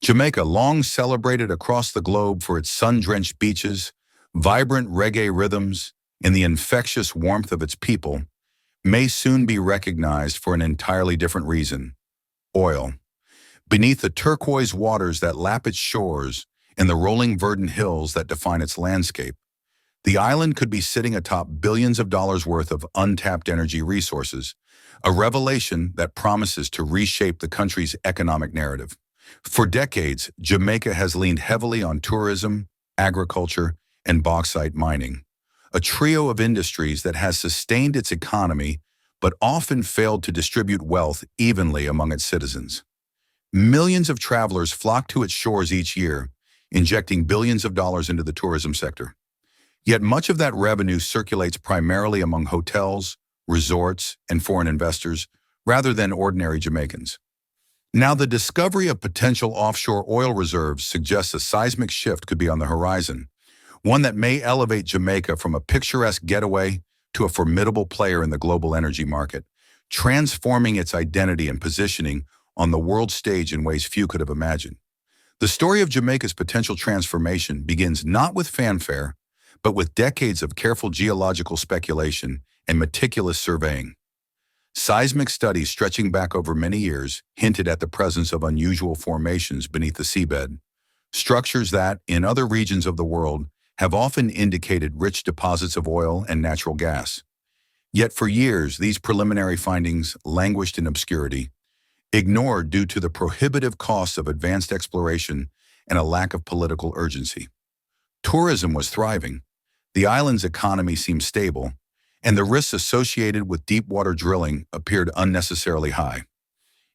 Jamaica, long celebrated across the globe for its sun-drenched beaches, vibrant reggae rhythms, and the infectious warmth of its people, may soon be recognized for an entirely different reason: oil. Beneath the turquoise waters that lap its shores and the rolling verdant hills that define its landscape, the island could be sitting atop billions of dollars worth of untapped energy resources, a revelation that promises to reshape the country's economic narrative. For decades, Jamaica has leaned heavily on tourism, agriculture, and bauxite mining, a trio of industries that has sustained its economy but often failed to distribute wealth evenly among its citizens. Millions of travelers flock to its shores each year, injecting billions of dollars into the tourism sector. Yet much of that revenue circulates primarily among hotels, resorts, and foreign investors, rather than ordinary Jamaicans. Now, the discovery of potential offshore oil reserves suggests a seismic shift could be on the horizon, one that may elevate Jamaica from a picturesque getaway to a formidable player in the global energy market, transforming its identity and positioning on the world stage in ways few could have imagined. The story of Jamaica's potential transformation begins not with fanfare, but with decades of careful geological speculation and meticulous surveying. Seismic studies stretching back over many years hinted at the presence of unusual formations beneath the seabed, structures that, in other regions of the world, have often indicated rich deposits of oil and natural gas. Yet for years, these preliminary findings languished in obscurity, ignored due to the prohibitive costs of advanced exploration and a lack of political urgency. Tourism was thriving, the island's economy seemed stable, and the risks associated with deep-water drilling appeared unnecessarily high.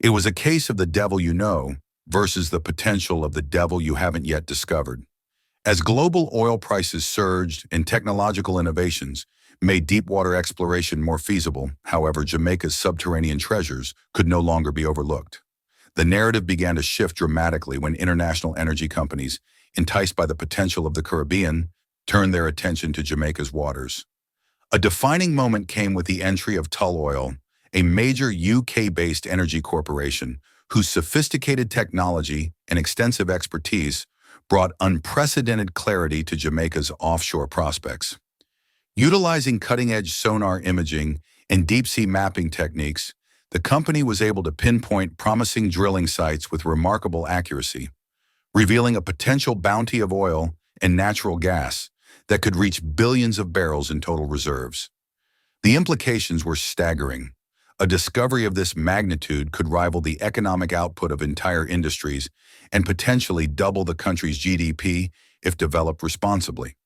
It was a case of the devil you know versus the potential of the devil you haven't yet discovered. As global oil prices surged and technological innovations made deep-water exploration more feasible, however, Jamaica's subterranean treasures could no longer be overlooked. The narrative began to shift dramatically when international energy companies, enticed by the potential of the Caribbean, turned their attention to Jamaica's waters. A defining moment came with the entry of Tull Oil, a major UK-based energy corporation whose sophisticated technology and extensive expertise brought unprecedented clarity to Jamaica's offshore prospects. Utilizing cutting-edge sonar imaging and deep-sea mapping techniques, the company was able to pinpoint promising drilling sites with remarkable accuracy, revealing a potential bounty of oil and natural gas that could reach billions of barrels in total reserves. The implications were staggering. A discovery of this magnitude could rival the economic output of entire industries and potentially double the country's GDP if developed responsibly.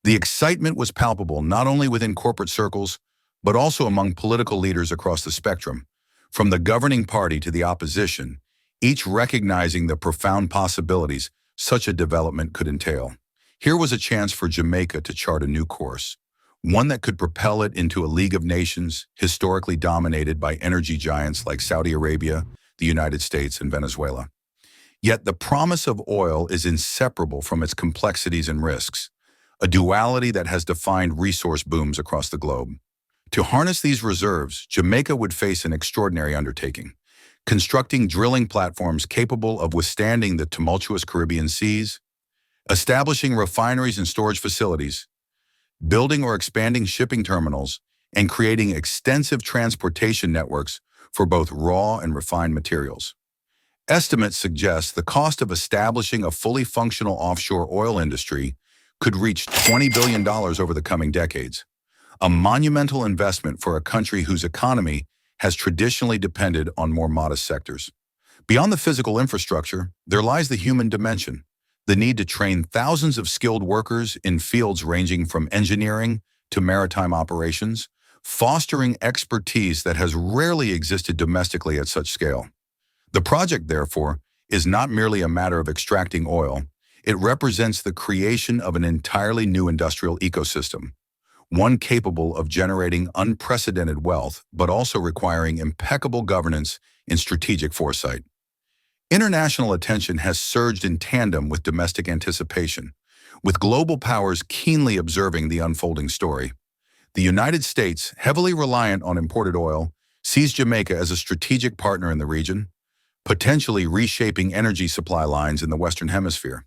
The excitement was palpable not only within corporate circles, but also among political leaders across the spectrum, from the governing party to the opposition, each recognizing the profound possibilities such a development could entail. Here was a chance for Jamaica to chart a new course, one that could propel it into a League of Nations historically dominated by energy giants like Saudi Arabia, the United States, and Venezuela. Yet the promise of oil is inseparable from its complexities and risks, a duality that has defined resource booms across the globe. To harness these reserves, Jamaica would face an extraordinary undertaking: constructing drilling platforms capable of withstanding the tumultuous Caribbean seas, establishing refineries and storage facilities, building or expanding shipping terminals, and creating extensive transportation networks for both raw and refined materials. Estimates suggest the cost of establishing a fully functional offshore oil industry could reach $20 billion over the coming decades, a monumental investment for a country whose economy has traditionally depended on more modest sectors. Beyond the physical infrastructure, there lies the human dimension, the need to train thousands of skilled workers in fields ranging from engineering to maritime operations, fostering expertise that has rarely existed domestically at such scale. The project, therefore, is not merely a matter of extracting oil. It represents the creation of an entirely new industrial ecosystem, one capable of generating unprecedented wealth, but also requiring impeccable governance and strategic foresight. International attention has surged in tandem with domestic anticipation, with global powers keenly observing the unfolding story. The United States, heavily reliant on imported oil, sees Jamaica as a strategic partner in the region, potentially reshaping energy supply lines in the Western Hemisphere.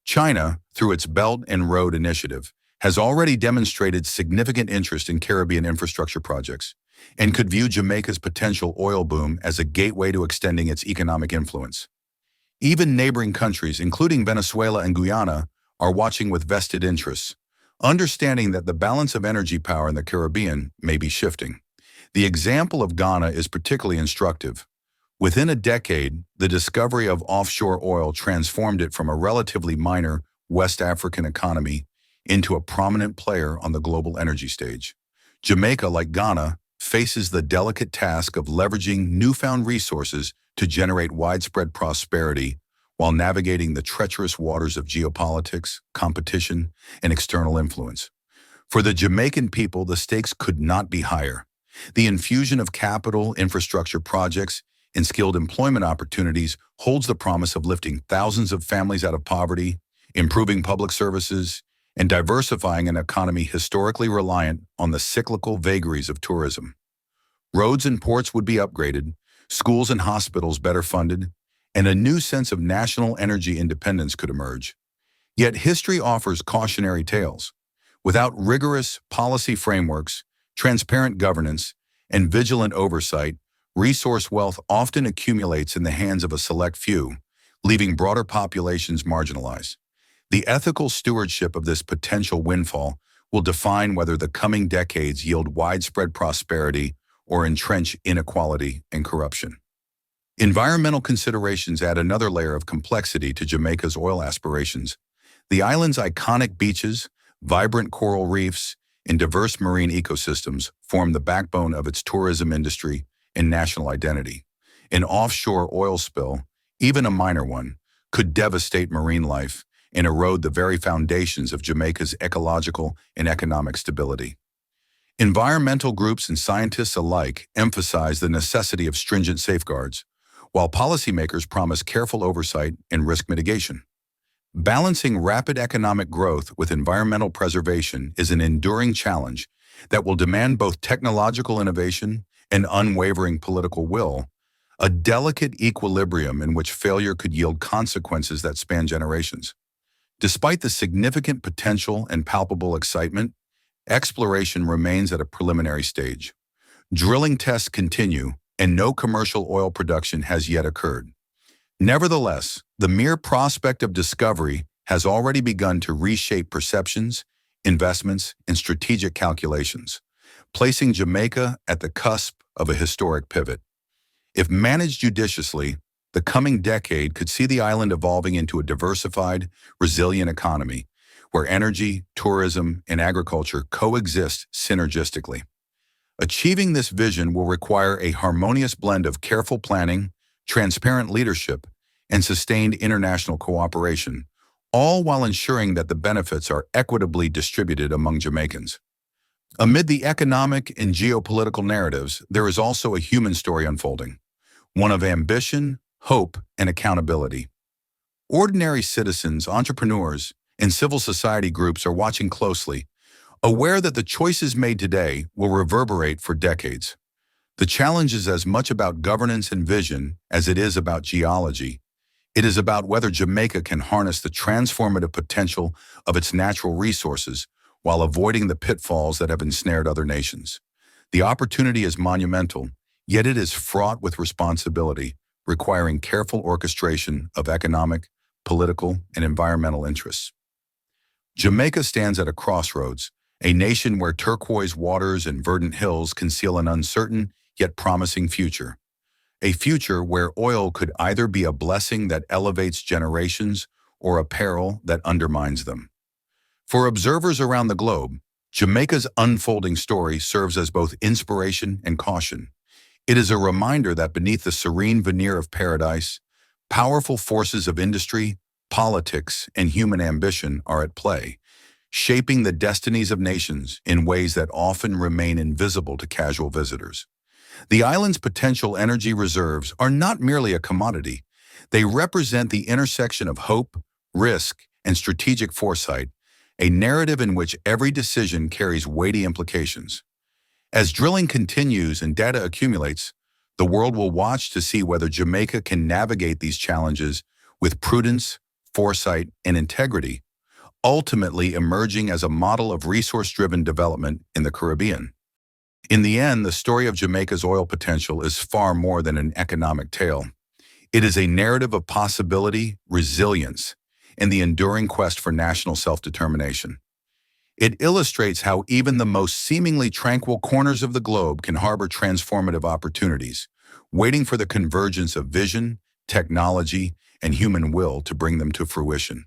China, through its Belt and Road Initiative, has already demonstrated significant interest in Caribbean infrastructure projects and could view Jamaica's potential oil boom as a gateway to extending its economic influence. Even neighboring countries, including Venezuela and Guyana, are watching with vested interests, understanding that the balance of energy power in the Caribbean may be shifting. The example of Ghana is particularly instructive. Within a decade, the discovery of offshore oil transformed it from a relatively minor West African economy into a prominent player on the global energy stage. Jamaica, like Ghana, faces the delicate task of leveraging newfound resources to generate widespread prosperity while navigating the treacherous waters of geopolitics, competition, and external influence. For the Jamaican people, the stakes could not be higher. The infusion of capital, infrastructure projects, and skilled employment opportunities holds the promise of lifting thousands of families out of poverty, improving public services, and diversifying an economy historically reliant on the cyclical vagaries of tourism. Roads and ports would be upgraded, schools and hospitals better funded, and a new sense of national energy independence could emerge. Yet history offers cautionary tales. Without rigorous policy frameworks, transparent governance, and vigilant oversight, resource wealth often accumulates in the hands of a select few, leaving broader populations marginalized. The ethical stewardship of this potential windfall will define whether the coming decades yield widespread prosperity or entrench inequality and corruption. Environmental considerations add another layer of complexity to Jamaica's oil aspirations. The island's iconic beaches, vibrant coral reefs, and diverse marine ecosystems form the backbone of its tourism industry and national identity. An offshore oil spill, even a minor one, could devastate marine life and erode the very foundations of Jamaica's ecological and economic stability. Environmental groups and scientists alike emphasize the necessity of stringent safeguards, while policymakers promise careful oversight and risk mitigation. Balancing rapid economic growth with environmental preservation is an enduring challenge that will demand both technological innovation and unwavering political will, a delicate equilibrium in which failure could yield consequences that span generations. Despite the significant potential and palpable excitement, exploration remains at a preliminary stage. Drilling tests continue, and no commercial oil production has yet occurred. Nevertheless, the mere prospect of discovery has already begun to reshape perceptions, investments, and strategic calculations, placing Jamaica at the cusp of a historic pivot. If managed judiciously, the coming decade could see the island evolving into a diversified, resilient economy where energy, tourism, and agriculture coexist synergistically. Achieving this vision will require a harmonious blend of careful planning, transparent leadership, and sustained international cooperation, all while ensuring that the benefits are equitably distributed among Jamaicans. Amid the economic and geopolitical narratives, there is also a human story unfolding, one of ambition, hope, and accountability. Ordinary citizens, entrepreneurs, and civil society groups are watching closely, aware that the choices made today will reverberate for decades. The challenge is as much about governance and vision as it is about geology. It is about whether Jamaica can harness the transformative potential of its natural resources while avoiding the pitfalls that have ensnared other nations. The opportunity is monumental, yet it is fraught with responsibility, requiring careful orchestration of economic, political, and environmental interests. Jamaica stands at a crossroads, a nation where turquoise waters and verdant hills conceal an uncertain yet promising future. A future where oil could either be a blessing that elevates generations or a peril that undermines them. For observers around the globe, Jamaica's unfolding story serves as both inspiration and caution. It is a reminder that beneath the serene veneer of paradise, powerful forces of industry, politics, and human ambition are at play, shaping the destinies of nations in ways that often remain invisible to casual visitors. The island's potential energy reserves are not merely a commodity. They represent the intersection of hope, risk, and strategic foresight, a narrative in which every decision carries weighty implications. As drilling continues and data accumulates, The world will watch to see whether Jamaica can navigate these challenges with prudence, foresight, and integrity, ultimately emerging as a model of resource-driven development in the Caribbean. In the end, the story of Jamaica's oil potential is far more than an economic tale. It is a narrative of possibility, resilience, and the enduring quest for national self-determination. It illustrates how even the most seemingly tranquil corners of the globe can harbor transformative opportunities, waiting for the convergence of vision, technology, and human will to bring them to fruition.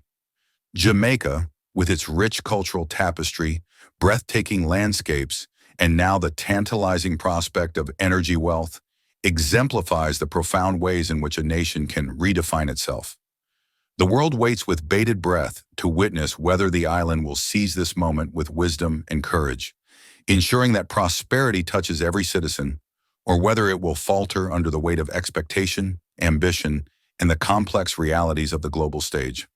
Jamaica, with its rich cultural tapestry, breathtaking landscapes, and now the tantalizing prospect of energy wealth, exemplifies the profound ways in which a nation can redefine itself. The world waits with bated breath to witness whether the island will seize this moment with wisdom and courage, ensuring that prosperity touches every citizen, or whether it will falter under the weight of expectation, ambition, and the complex realities of the global stage.